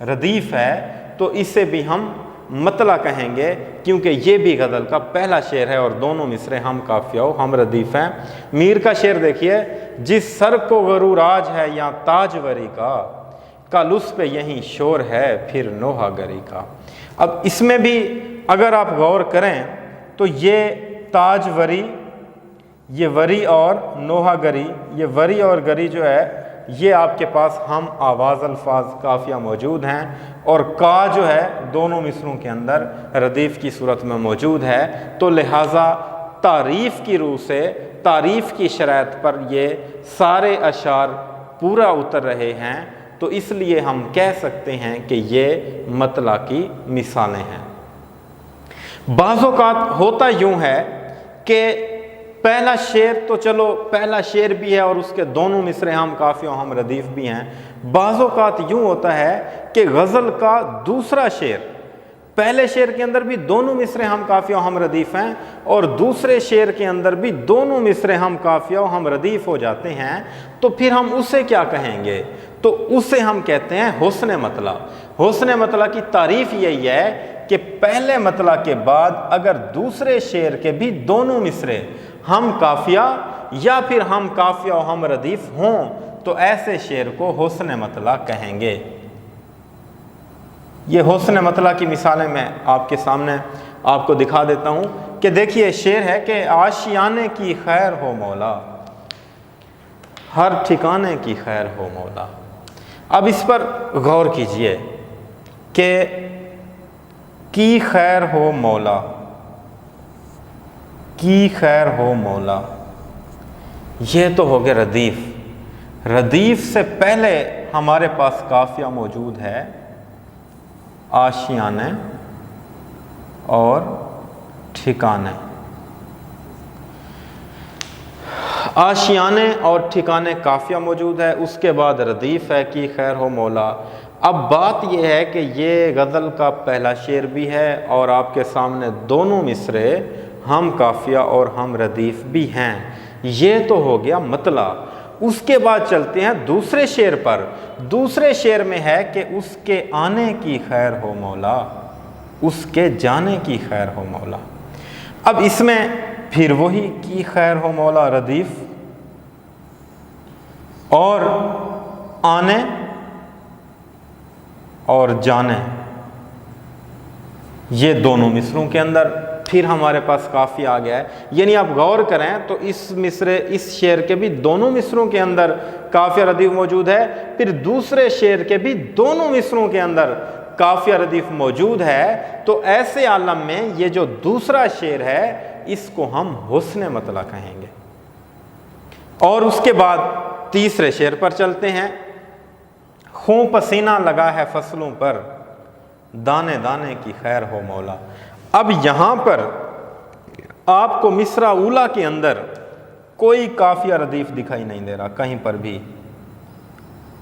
ردیف ہے تو اسے بھی ہم مطلع کہیں گے، کیونکہ یہ بھی غزل کا پہلا شعر ہے اور دونوں مصرے ہم قافیہ و ہم ردیف ہیں۔ میر کا شعر دیکھیے، جس سر کو غرور آج ہے یا تاجوری کا، کل اس پہ یہیں شور ہے پھر نوحہ گری کا۔ اب اس میں بھی اگر آپ غور کریں تو یہ تاجوری، یہ وری اور نوحہ گری، یہ وری اور گری جو ہے یہ آپ کے پاس ہم آواز الفاظ قافیہ موجود ہیں، اور کا جو ہے دونوں مصروں کے اندر ردیف کی صورت میں موجود ہے، تو لہٰذا تعریف کی روح سے، تعریف کی شرائط پر یہ سارے اشعار پورا اتر رہے ہیں، تو اس لیے ہم کہہ سکتے ہیں کہ یہ مطلع کی مثالیں ہیں۔ بعض اوقات ہوتا یوں ہے کہ پہلا شعر تو چلو پہلا شعر بھی ہے اور اس کے دونوں مصرے ہم قافیہ و ہم ردیف بھی ہیں، بعض اوقات یوں ہوتا ہے کہ غزل کا دوسرا شعر، پہلے شعر کے اندر بھی دونوں مصرے ہم قافیہ و ہم ردیف ہیں اور دوسرے شعر کے اندر بھی دونوں مصرے ہم قافیہ و ہم ردیف ہو جاتے ہیں، تو پھر ہم اسے کیا کہیں گے؟ تو اسے ہم کہتے ہیں حسن مطلع۔ حسن مطلع کی تعریف یہی ہے کہ پہلے مطلع کے بعد اگر دوسرے شعر کے بھی دونوں مصرے ہم قافیہ یا پھر ہم قافیہ و ہم ردیف ہوں تو ایسے شعر کو حسن مطلع کہیں گے۔ یہ حسن مطلع کی مثالیں میں آپ کے سامنے آپ کو دکھا دیتا ہوں کہ دیکھیے شعر ہے کہ آشیانے کی خیر ہو مولا، ہر ٹھکانے کی خیر ہو مولا۔ اب اس پر غور کیجئے کہ کی خیر ہو مولا، کی خیر ہو مولا، یہ تو ہو گیا ردیف۔ ردیف سے پہلے ہمارے پاس قافیہ موجود ہے آشیانے اور ٹھکانے۔ آشیانے اور ٹھکانے قافیہ موجود ہے، اس کے بعد ردیف ہے کی خیر ہو مولا۔ اب بات یہ ہے کہ یہ غزل کا پہلا شعر بھی ہے اور آپ کے سامنے دونوں مصرے ہم قافیہ اور ہم ردیف بھی ہیں، یہ تو ہو گیا مطلع۔ اس کے بعد چلتے ہیں دوسرے شعر پر۔ دوسرے شعر میں ہے کہ اس کے آنے کی خیر ہو مولا، اس کے جانے کی خیر ہو مولا۔ اب اس میں پھر وہی کی خیر ہو مولا ردیف، اور آنے اور جانے یہ دونوں مصروں کے اندر پھر ہمارے پاس قافیہ آ گیا ہے۔ یعنی آپ غور کریں تو اس شعر کے بھی دونوں مصروں کے اندر قافیہ ردیف موجود ہے، پھر دوسرے شعر کے بھی دونوں مصروں کے اندر قافیہ ردیف موجود ہے، تو ایسے عالم میں یہ جو دوسرا شعر ہے اس کو ہم حسن مطلع کہیں گے۔ اور اس کے بعد تیسرے شعر پر چلتے ہیں۔ خون پسینہ لگا ہے فصلوں پر، دانے دانے کی خیر ہو مولا۔ اب یہاں پر آپ کو مصرع اولا کے اندر کوئی قافیہ ردیف دکھائی نہیں دے رہا، کہیں پر بھی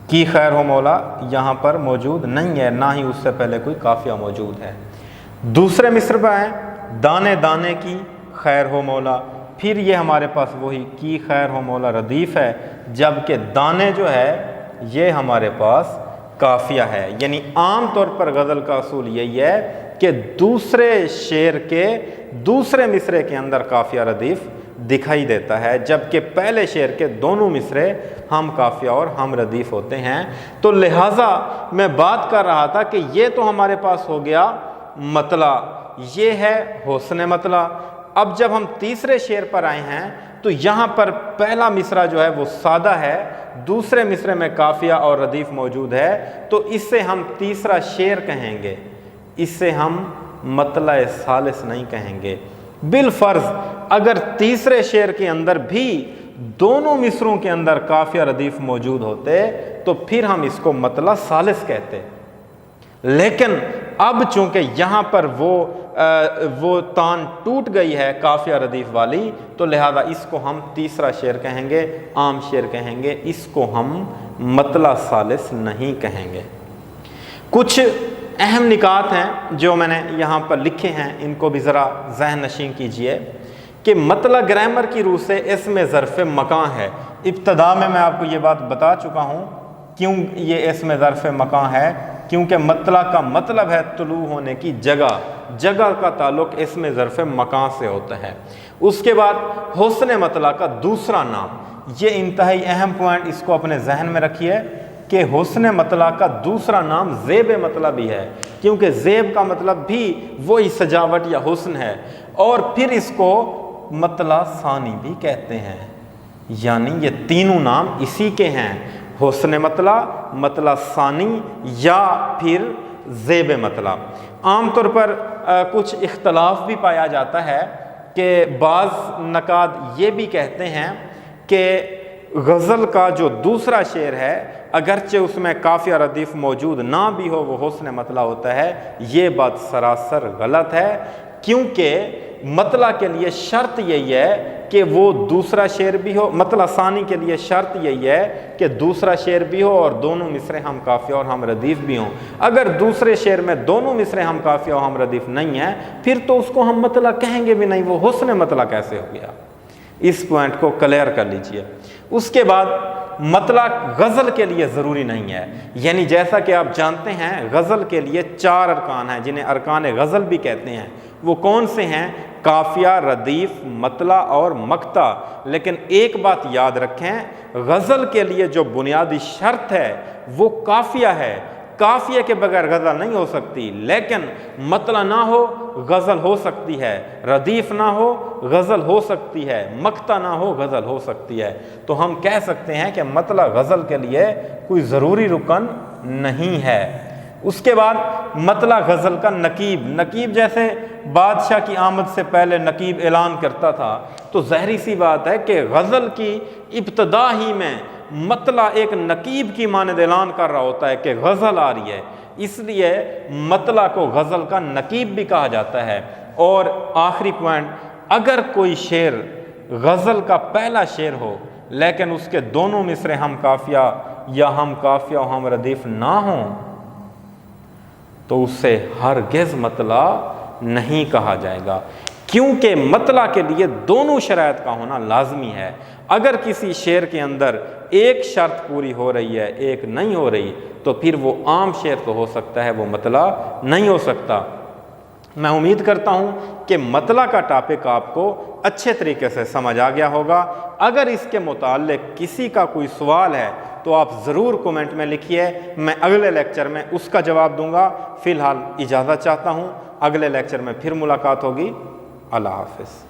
کی خیر ہو مولا یہاں پر موجود نہیں ہے، نہ ہی اس سے پہلے کوئی قافیہ موجود ہے۔ دوسرے مصر پر آئیں، دانے دانے کی خیر ہو مولا، پھر یہ ہمارے پاس وہی کی خیر ہو مولا ردیف ہے، جبکہ دانے جو ہے یہ ہمارے پاس قافیہ ہے۔ یعنی عام طور پر غزل کا اصول یہی ہے کہ دوسرے شعر کے دوسرے مصرے کے اندر قافیہ ردیف دکھائی دیتا ہے، جبکہ پہلے شعر کے دونوں مصرے ہم قافیہ اور ہم ردیف ہوتے ہیں۔ تو لہٰذا میں بات کر رہا تھا کہ یہ تو ہمارے پاس ہو گیا مطلع، یہ ہے حسن مطلع۔ اب جب ہم تیسرے شعر پر آئے ہیں تو یہاں پر پہلا مصرع جو ہے وہ سادہ ہے، دوسرے مصرے میں قافیہ اور ردیف موجود ہے، تو اس سے ہم تیسرا شعر کہیں گے، اس سے ہم مطلع ثالث نہیں کہیں گے۔ بالفرض اگر تیسرے شعر کے اندر بھی دونوں مصروں کے اندر قافیہ ردیف موجود ہوتے تو پھر ہم اس کو مطلع ثالث کہتے، لیکن اب چونکہ یہاں پر وہ تان ٹوٹ گئی ہے قافیہ ردیف والی، تو لہذا اس کو ہم تیسرا شعر کہیں گے، عام شعر کہیں گے، اس کو ہم مطلع ثالث نہیں کہیں گے۔ کچھ اہم نکات ہیں جو میں نے یہاں پر لکھے ہیں، ان کو بھی ذرا ذہن نشین کیجئے کہ مطلع گرامر کی روح سے اسم ظرف مکان ہے۔ ابتدا میں آپ کو یہ بات بتا چکا ہوں کیوں یہ اسم ظرف مکان ہے، کیونکہ مطلع کا مطلب ہے طلوع ہونے کی جگہ، جگہ کا تعلق اسم ظرف مکان سے ہوتا ہے۔ اس کے بعد حسن مطلع کا دوسرا نام، یہ انتہائی اہم پوائنٹ، اس کو اپنے ذہن میں رکھیے کہ حسن مطلع کا دوسرا نام زیب مطلع بھی ہے، کیونکہ زیب کا مطلب بھی وہی سجاوٹ یا حسن ہے، اور پھر اس کو مطلع ثانی بھی کہتے ہیں، یعنی یہ تینوں نام اسی کے ہیں، حسن مطلع، مطلع ثانی یا پھر زیب مطلع۔ عام طور پر کچھ اختلاف بھی پایا جاتا ہے کہ بعض نقاد یہ بھی کہتے ہیں کہ غزل کا جو دوسرا شعر ہے اگرچہ اس میں قافیہ ردیف موجود نہ بھی ہو وہ حسن مطلع ہوتا ہے، یہ بات سراسر غلط ہے، کیونکہ مطلع کے لیے شرط یہی ہے کہ وہ دوسرا شعر بھی ہو، مطلع ثانی کے لیے شرط یہی ہے کہ دوسرا شعر بھی ہو اور دونوں مصرے ہم قافیہ اور ہم ردیف بھی ہوں۔ اگر دوسرے شعر میں دونوں مصرے ہم قافیہ اور ہم ردیف نہیں ہیں پھر تو اس کو ہم مطلع کہیں گے بھی نہیں، وہ حسن مطلع کیسے ہو گیا؟ اس پوائنٹ کو کلیئر کر لیجئے۔ اس کے بعد مطلع غزل کے لیے ضروری نہیں ہے، یعنی جیسا کہ آپ جانتے ہیں غزل کے لیے 4 ارکان ہیں جنہیں ارکان غزل بھی کہتے ہیں۔ وہ کون سے ہیں؟ قافیہ، ردیف، مطلع اور مقطع۔ لیکن ایک بات یاد رکھیں، غزل کے لیے جو بنیادی شرط ہے وہ قافیہ ہے، قافیہ کے بغیر غزل نہیں ہو سکتی، لیکن مطلع نہ ہو غزل ہو سکتی ہے، ردیف نہ ہو غزل ہو سکتی ہے، مقطع نہ ہو غزل ہو سکتی ہے۔ تو ہم کہہ سکتے ہیں کہ مطلع غزل کے لیے کوئی ضروری رکن نہیں ہے۔ اس کے بعد مطلع غزل کا نقیب، نقیب جیسے بادشاہ کی آمد سے پہلے نقیب اعلان کرتا تھا، تو ظاہری سی بات ہے کہ غزل کی ابتدا ہی میں مطلع ایک نقیب کی مانند اعلان کر رہا ہوتا ہے کہ غزل آ رہی ہے، اس لیے مطلع کو غزل کا نقیب بھی کہا جاتا ہے۔ اور آخری پوائنٹ، اگر کوئی شعر غزل کا پہلا شعر ہو لیکن اس کے دونوں مصرے ہم قافیہ یا ہم قافیہ و ہم ردیف نہ ہوں تو اس سے ہرگز مطلع نہیں کہا جائے گا، کیونکہ مطلع کے لیے دونوں شرائط کا ہونا لازمی ہے۔ اگر کسی شعر کے اندر ایک شرط پوری ہو رہی ہے ایک نہیں ہو رہی تو پھر وہ عام شعر تو ہو سکتا ہے، وہ مطلع نہیں ہو سکتا۔ میں امید کرتا ہوں کہ مطلع کا ٹاپک آپ کو اچھے طریقے سے سمجھ آ گیا ہوگا۔ اگر اس کے متعلق کسی کا کوئی سوال ہے تو آپ ضرور کومنٹ میں لکھیے، میں اگلے لیکچر میں اس کا جواب دوں گا۔ فی الحال اجازت چاہتا ہوں، اگلے لیکچر میں پھر ملاقات ہوگی۔ اللہ حافظ۔